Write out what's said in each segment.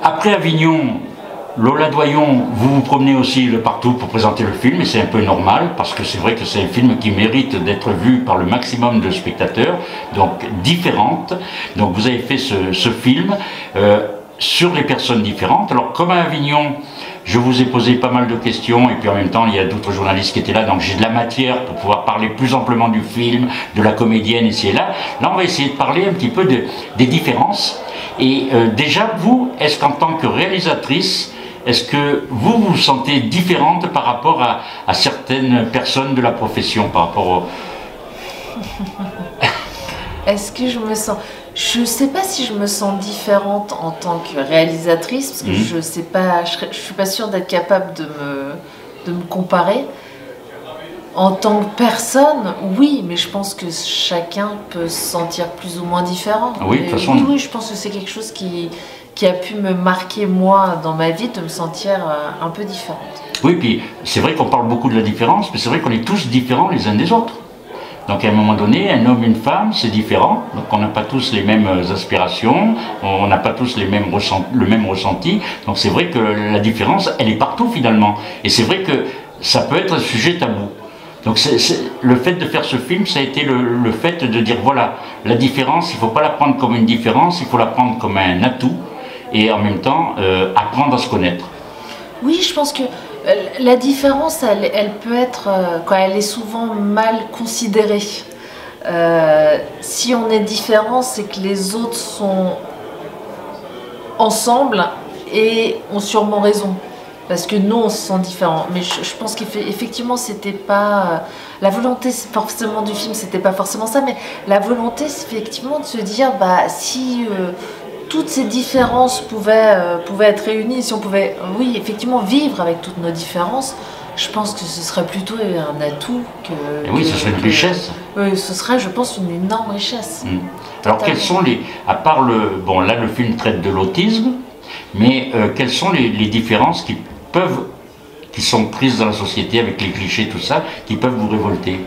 après Avignon, Lola Doyon, vous vous promenez aussi de partout pour présenter le film, et c'est un peu normal, parce que c'est vrai que c'est un film qui mérite d'être vu par le maximum de spectateurs, donc différentes. Donc vous avez fait ce film sur les personnes différentes. Alors comme à Avignon, je vous ai posé pas mal de questions, et puis en même temps il y a d'autres journalistes qui étaient là, donc j'ai de la matière pour pouvoir parler plus amplement du film, de la comédienne ici et là. Là on va essayer de parler un petit peu des différences. Et déjà vous, est-ce qu'en tant que réalisatrice, est-ce que vous vous sentez différente par rapport à certaines personnes de la profession, par rapport au... Est-ce que je me sens... Je ne sais pas si je me sens différente en tant que réalisatrice, parce que je sais pas, je suis pas sûre d'être capable de me comparer. En tant que personne, oui, mais je pense que chacun peut se sentir plus ou moins différent. Oui, de toute façon... oui, je pense que c'est quelque chose qui a pu me marquer, moi, dans ma vie, de me sentir un peu différente. Oui, puis c'est vrai qu'on parle beaucoup de la différence, mais c'est vrai qu'on est tous différents les uns des autres. Donc à un moment donné, un homme, une femme, c'est différent. Donc on n'a pas tous les mêmes aspirations, on n'a pas tous le même ressenti. Donc c'est vrai que la différence, elle est partout finalement. Et c'est vrai que ça peut être un sujet tabou. Donc le fait de faire ce film, ça a été le fait de dire voilà, la différence, il ne faut pas la prendre comme une différence, il faut la prendre comme un atout. Et en même temps, apprendre à se connaître. Oui, je pense que la différence, elle peut être, quand elle est souvent mal considérée. Si on est différent, c'est que les autres sont ensemble et ont sûrement raison. Parce que nous, on se sent différents. Mais je pense qu'effectivement, c'était pas... la volonté forcément du film, c'était pas forcément ça, mais la volonté, c'est effectivement de se dire, bah, si... toutes ces différences pouvaient être réunies, si on pouvait, oui, effectivement, vivre avec toutes nos différences, je pense que ce serait plutôt un atout que... Et oui, ce serait une richesse. Oui, ce serait, je pense, une énorme richesse. Alors, quels sont les... À part le... Bon, là, le film traite de l'autisme, mais quelles sont les différences qui sont prises dans la société avec les clichés, tout ça, qui peuvent vous révolter?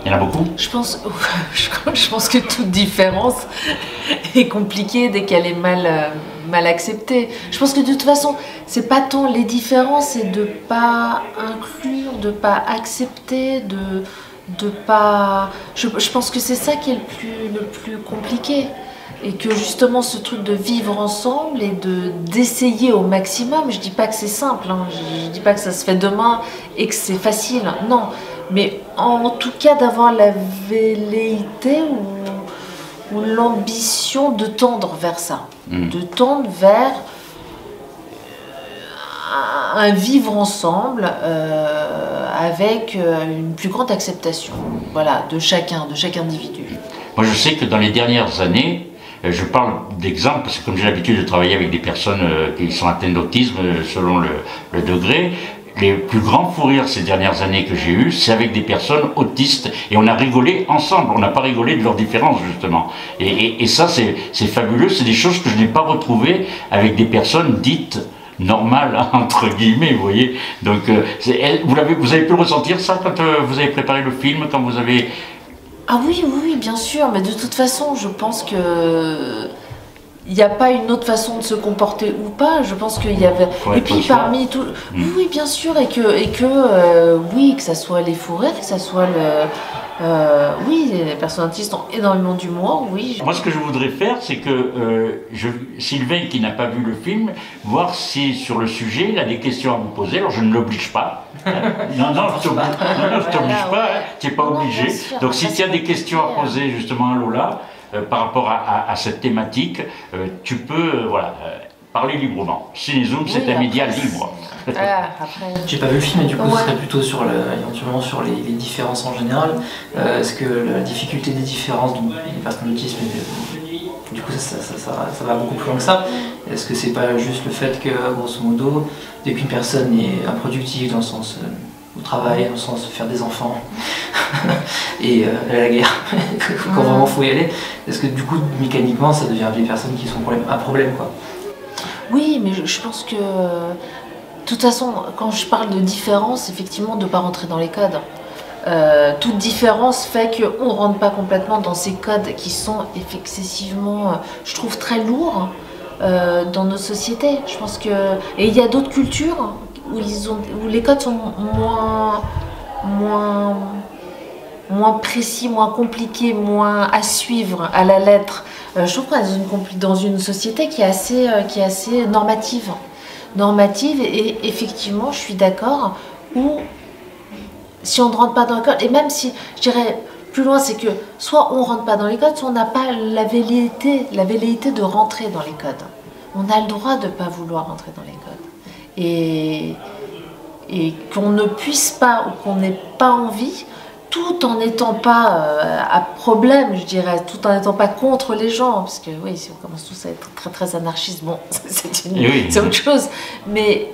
Il y en a beaucoup? Je pense que toute différence est compliquée dès qu'elle est mal acceptée. Je pense que de toute façon, c'est pas tant les différences, c'est de pas inclure, de pas accepter, de pas... Je pense que c'est ça qui est le plus compliqué. Et que justement ce truc de vivre ensemble et d'essayer au maximum, je dis pas que c'est simple, hein, je dis pas que ça se fait demain et que c'est facile, non. Mais en tout cas d'avoir la velléité ou l'ambition de tendre vers ça, de tendre vers un vivre ensemble avec une plus grande acceptation, voilà, de chaque individu. Moi je sais que dans les dernières années, je parle d'exemple parce que comme j'ai l'habitude de travailler avec des personnes qui sont atteintes d'autisme selon le degré, les plus grands fous rires ces dernières années que j'ai eu, c'est avec des personnes autistes et on a rigolé ensemble, on n'a pas rigolé de leurs différences justement. Et ça c'est fabuleux, c'est des choses que je n'ai pas retrouvées avec des personnes dites normales, entre guillemets, vous voyez. Donc vous avez pu ressentir ça quand vous avez préparé le film, quand vous avez... Ah oui, bien sûr, mais de toute façon, je pense que il n'y a pas une autre façon de se comporter ou pas. Je pense qu'il y avait... Et puis parmi tout... Oui, bien sûr, et que oui, que ça soit les fous rires, que ça soit oui, les personnes autistes ont énormément d'humour, oui. Moi, ce que je voudrais faire, c'est que Sylvain, qui n'a pas vu le film, voir si sur le sujet, il a des questions à vous poser. Alors, je ne l'oblige pas. Hein. Non, je ne t'oblige pas, hein. Tu n'es pas obligé. Donc, si tu as des questions à poser justement à Lola, par rapport à cette thématique, tu peux parler librement. Cinézoom, c'est un média libre. J'ai pas vu le film, mais du coup, ce serait plutôt éventuellement sur les différences en général. Est-ce que la difficulté des différences, donc les personnes autistes, du coup, ça va beaucoup plus loin que ça. Est-ce que c'est pas juste le fait que, grosso modo, dès qu'une personne est improductive dans le sens au travail, dans le sens de faire des enfants, et à la guerre, quand vraiment faut y aller, est-ce que du coup, mécaniquement, ça devient des personnes qui sont un problème, quoi? Oui, mais je pense que... De toute façon, quand je parle de différence, effectivement, de ne pas rentrer dans les codes. Toute différence fait qu'on ne rentre pas complètement dans ces codes qui sont excessivement, je trouve, très lourds. dans nos sociétés. Je pense que... Et il y a d'autres cultures où les codes sont moins précis, moins compliqués, moins à suivre à la lettre. Je trouve qu'on est dans une société qui est assez normative. Et effectivement, je suis d'accord, où si on ne rentre pas dans les codes, et même si, je dirais, plus loin, c'est que soit on ne rentre pas dans les codes, soit on n'a pas la velléité de rentrer dans les codes. On a le droit de ne pas vouloir rentrer dans les codes. Et qu'on ne puisse pas, ou qu'on n'ait pas envie, tout en n'étant pas à problème, je dirais, tout en n'étant pas contre les gens, parce que oui, si on commence tous à être très très anarchistes, bon, c'est autre chose, mais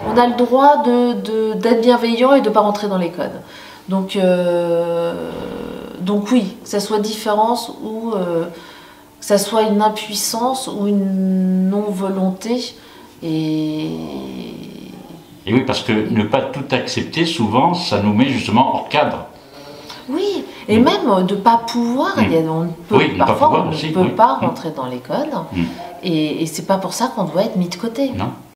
on a le droit d'être bienveillant et de ne pas rentrer dans les codes. Donc oui, que ça soit différence ou que ça soit une impuissance ou une non-volonté. Et oui, parce que ne pas tout accepter, souvent, ça nous met justement hors cadre. Oui, et même de ne pas pouvoir, parfois on ne peut pas rentrer dans les codes, et c'est pas pour ça qu'on doit être mis de côté. Non.